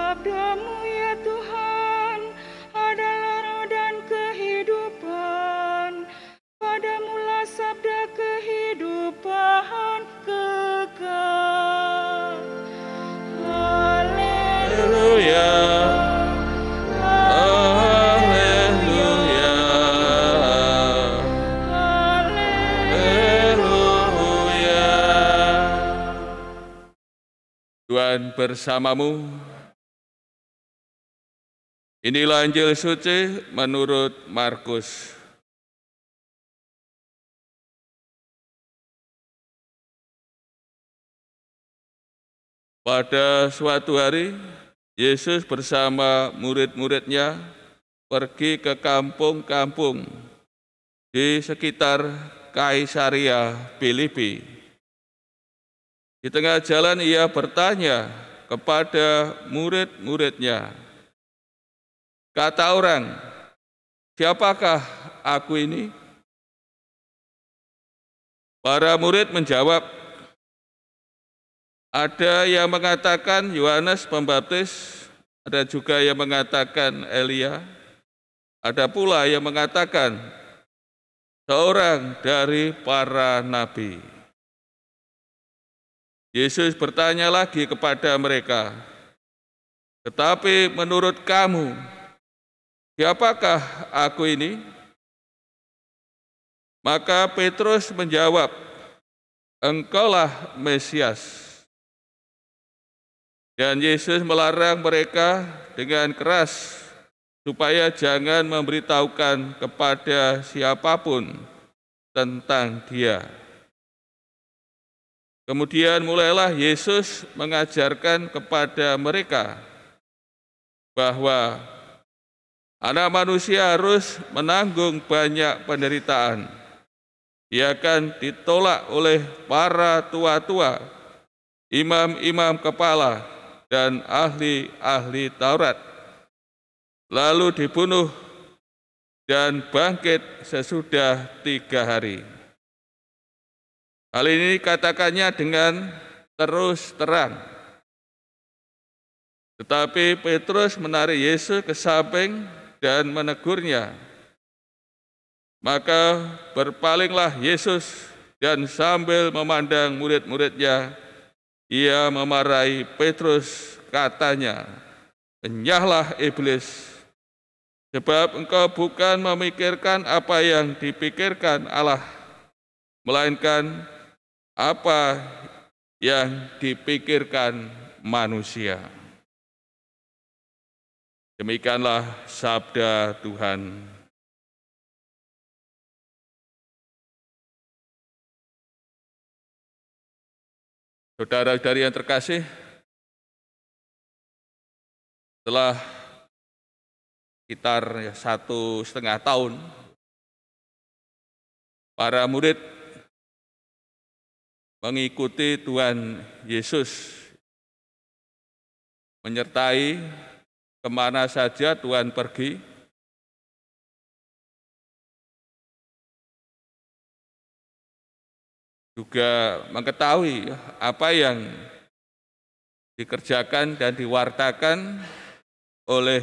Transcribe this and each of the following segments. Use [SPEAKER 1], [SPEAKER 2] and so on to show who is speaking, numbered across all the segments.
[SPEAKER 1] Sabdamu ya Tuhan adalah roh dan kehidupan. Padamulah sabda kehidupan kekal.
[SPEAKER 2] Haleluya. Haleluya. Haleluya. Tuhan bersamamu. Inilah Injil suci menurut Markus. Pada suatu hari, Yesus bersama murid-muridnya pergi ke kampung-kampung di sekitar Kaisaria Filipi. Di tengah jalan ia bertanya kepada murid-muridnya, kata orang, siapakah aku ini? Para murid menjawab, ada yang mengatakan Yohanes Pembaptis, ada juga yang mengatakan Elia, ada pula yang mengatakan seorang dari para nabi. Yesus bertanya lagi kepada mereka, tetapi menurut kamu, siapakah aku ini? Maka Petrus menjawab, engkaulah Mesias. Dan Yesus melarang mereka dengan keras supaya jangan memberitahukan kepada siapapun tentang Dia. Kemudian mulailah Yesus mengajarkan kepada mereka bahwa Anak Manusia harus menanggung banyak penderitaan. Ia akan ditolak oleh para tua-tua, imam-imam kepala, dan ahli-ahli Taurat, lalu dibunuh dan bangkit sesudah 3 hari. Hal ini katakannya dengan terus terang. Tetapi Petrus menarik Yesus ke samping dan menegurnya. Maka berpalinglah Yesus dan sambil memandang murid-muridnya, ia memarahi Petrus, katanya, enyahlah iblis, sebab engkau bukan memikirkan apa yang dipikirkan Allah, melainkan apa yang dipikirkan manusia. Demikianlah sabda Tuhan. Saudara-saudari yang terkasih, setelah sekitar 1,5 tahun, para murid mengikuti Tuhan Yesus, menyertai kemana saja Tuhan pergi. Juga mengetahui apa yang dikerjakan dan diwartakan oleh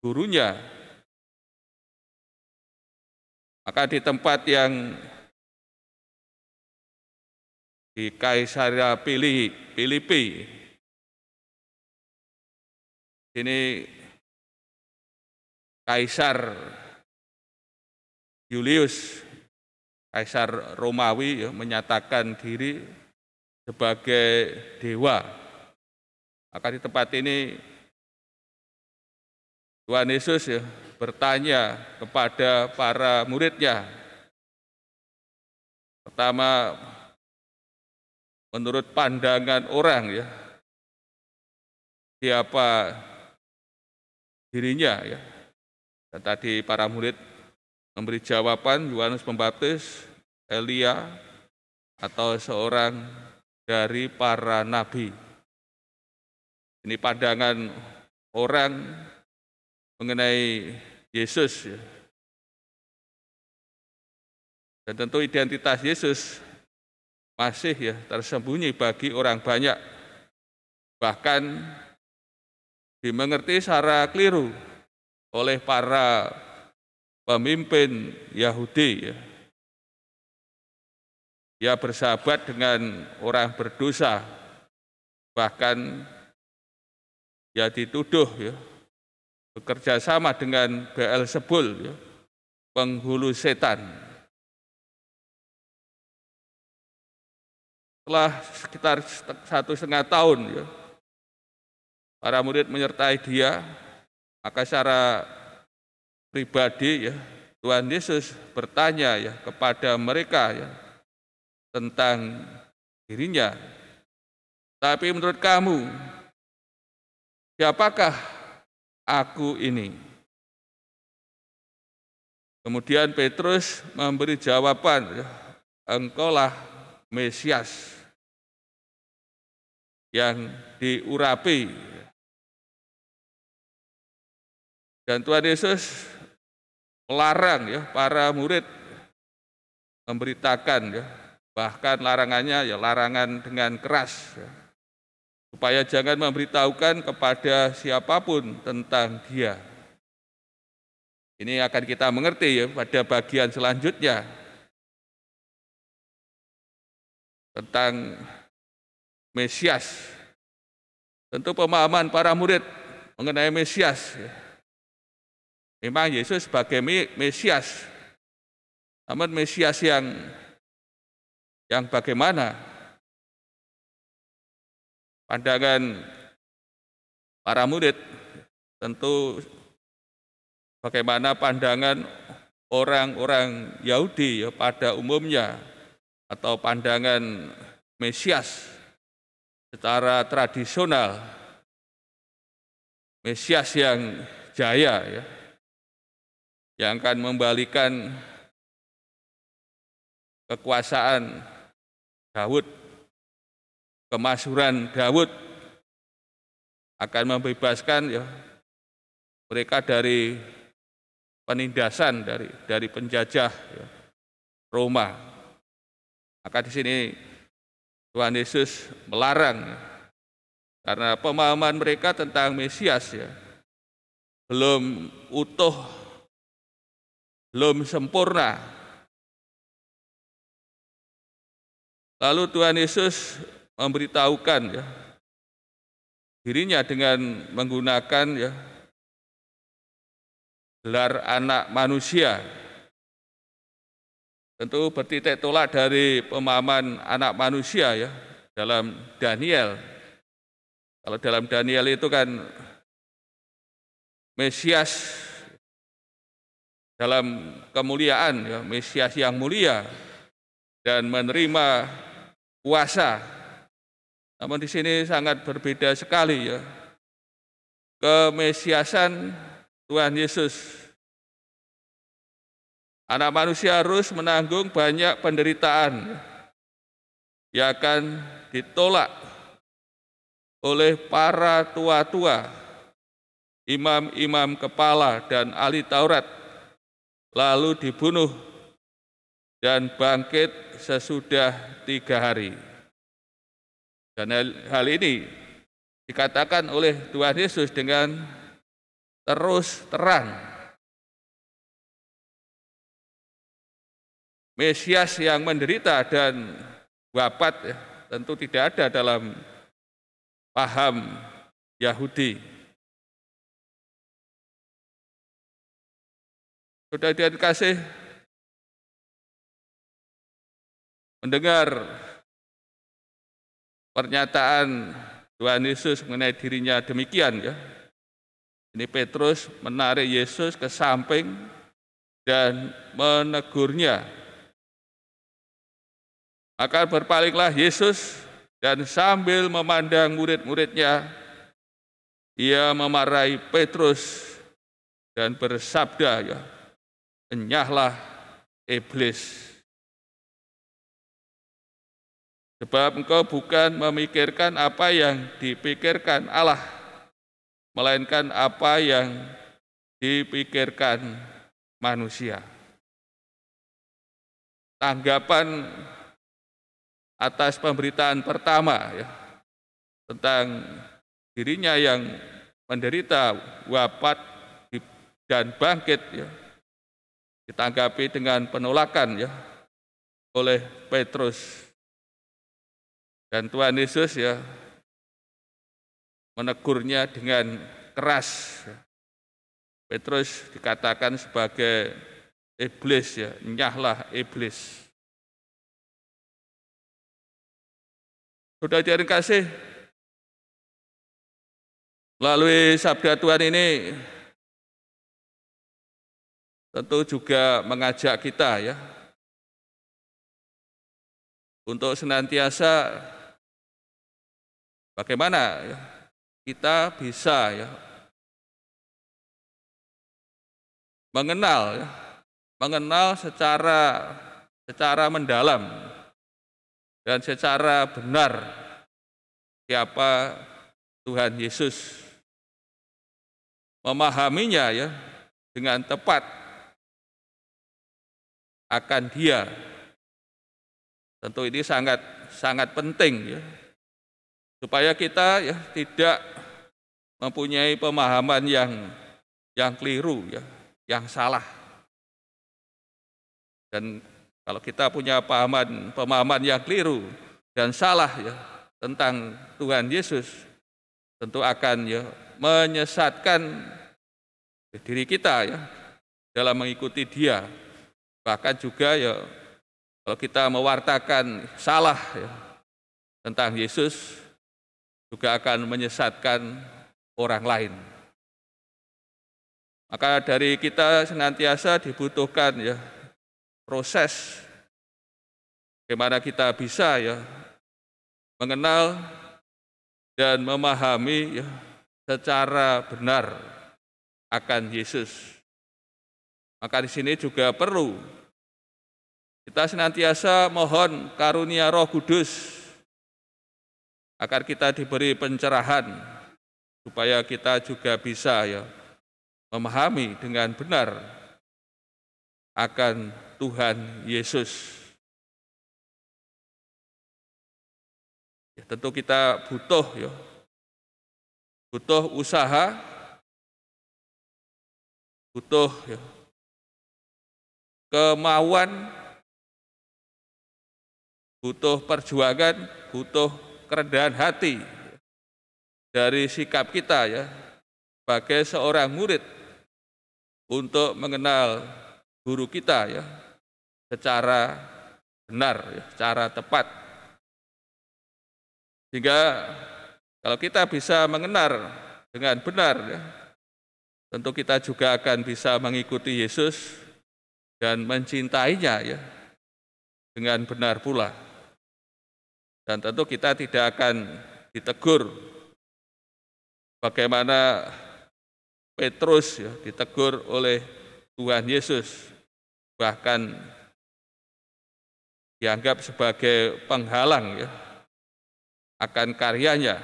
[SPEAKER 2] gurunya. Maka di tempat yang di Kaisaria Filipi, ini Kaisar Julius, Kaisar Romawi, menyatakan diri sebagai dewa. Maka di tempat ini Tuhan Yesus bertanya kepada para muridnya. Pertama, menurut pandangan orang, siapa dirinya, Dan tadi para murid memberi jawaban, Yohanes Pembaptis, Elia, atau seorang dari para nabi. Ini pandangan orang mengenai Yesus. Dan tentu identitas Yesus masih tersembunyi bagi orang banyak. Bahkan dimengerti secara keliru oleh para pemimpin Yahudi. Ia bersahabat dengan orang berdosa, bahkan ia dituduh bekerja sama dengan Beelzebul, penghulu setan. Setelah sekitar 1,5 tahun para murid menyertai dia, maka secara pribadi Tuhan Yesus bertanya kepada mereka tentang dirinya. Tapi menurut kamu, siapakah aku ini? Kemudian Petrus memberi jawaban, engkaulah Mesias yang diurapi. Dan Tuhan Yesus melarang para murid memberitakan, bahkan larangannya larangan dengan keras, supaya jangan memberitahukan kepada siapapun tentang dia. Ini akan kita mengerti pada bagian selanjutnya tentang Mesias. Tentu pemahaman para murid mengenai Mesias, memang Yesus sebagai Mesias, namun Mesias yang bagaimana? Pandangan para murid tentu bagaimana pandangan orang-orang Yahudi pada umumnya, atau pandangan Mesias secara tradisional, Mesias yang jaya yang akan membalikan kekuasaan Daud, kemasyhuran Daud, akan membebaskan mereka dari penindasan dari penjajah Roma. Maka di sini Tuhan Yesus melarang, karena pemahaman mereka tentang Mesias belum utuh, belum sempurna. Lalu Tuhan Yesus memberitahukan dirinya dengan menggunakan gelar anak manusia. Tentu bertitik tolak dari pemahaman anak manusia dalam Daniel. Kalau dalam Daniel itu kan Mesias dalam kemuliaan, Mesias yang mulia dan menerima kuasa. Namun di sini sangat berbeda sekali kemesiasan Tuhan Yesus. Anak manusia harus menanggung banyak penderitaan yang akan ditolak oleh para tua-tua, imam-imam kepala dan ahli Taurat, lalu dibunuh dan bangkit sesudah 3 hari. Dan hal ini dikatakan oleh Tuhan Yesus dengan terus terang. Mesias yang menderita dan wafat tentu tidak ada dalam paham Yahudi. Saudara dikasih, mendengar pernyataan Tuhan Yesus mengenai dirinya demikian ini Petrus menarik Yesus ke samping dan menegurnya. Maka berpalinglah Yesus dan sambil memandang murid-muridnya, ia memarahi Petrus dan bersabda, enyahlah iblis. Sebab engkau bukan memikirkan apa yang dipikirkan Allah, melainkan apa yang dipikirkan manusia. Tanggapan atas pemberitaan pertama tentang dirinya yang menderita, wafat, dan bangkit ya, ditanggapi dengan penolakan ya oleh Petrus. Dan Tuhan Yesus ya menegurnya dengan keras. Petrus dikatakan sebagai iblis ya, nyahlah iblis. Saudara yang kasih, melalui sabda Tuhan ini tentu juga mengajak kita ya untuk senantiasa bagaimana ya, kita bisa ya mengenal secara mendalam dan secara benar siapa Tuhan Yesus, memahaminya ya dengan tepat akan Dia. Tentu ini sangat penting ya, supaya kita ya tidak mempunyai pemahaman yang keliru ya, yang salah. Dan kalau kita punya pemahaman yang keliru dan salah ya tentang Tuhan Yesus, tentu akan ya menyesatkan diri kita ya dalam mengikuti Dia. Bahkan juga ya kalau kita mewartakan salah ya tentang Yesus, juga akan menyesatkan orang lain. Maka dari kita senantiasa dibutuhkan ya proses bagaimana kita bisa ya mengenal dan memahami ya secara benar akan Yesus. Maka di sini juga perlu kita senantiasa mohon karunia Roh Kudus agar kita diberi pencerahan supaya kita juga bisa ya memahami dengan benar akan Tuhan Yesus. Ya, tentu kita butuh usaha, butuh ya, kemauan, butuh perjuangan, butuh kerendahan hati dari sikap kita ya sebagai seorang murid untuk mengenal guru kita ya secara benar, ya, secara tepat. Sehingga kalau kita bisa mengenal dengan benar ya, tentu kita juga akan bisa mengikuti Yesus dan mencintainya ya dengan benar pula. Dan tentu kita tidak akan ditegur bagaimana Petrus ya ditegur oleh Tuhan Yesus, bahkan dianggap sebagai penghalang ya akan karyanya.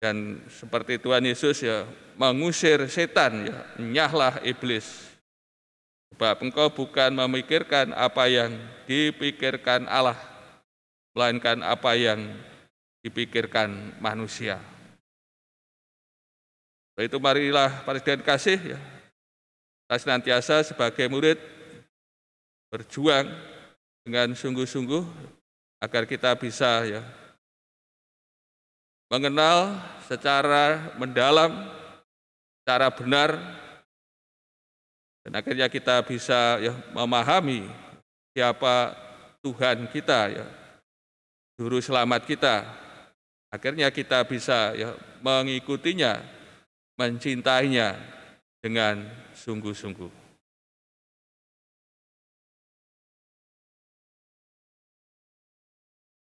[SPEAKER 2] Dan seperti Tuhan Yesus ya mengusir setan ya, nyahlah iblis. Sebab engkau bukan memikirkan apa yang dipikirkan Allah, melainkan apa yang dipikirkan manusia. Itu marilah para saudara kasih ya, kita senantiasa sebagai murid berjuang dengan sungguh-sungguh agar kita bisa ya mengenal secara mendalam, secara benar, dan akhirnya kita bisa ya memahami siapa Tuhan kita ya, Juru Selamat kita. Akhirnya kita bisa ya mengikutinya, mencintainya dengan sungguh-sungguh.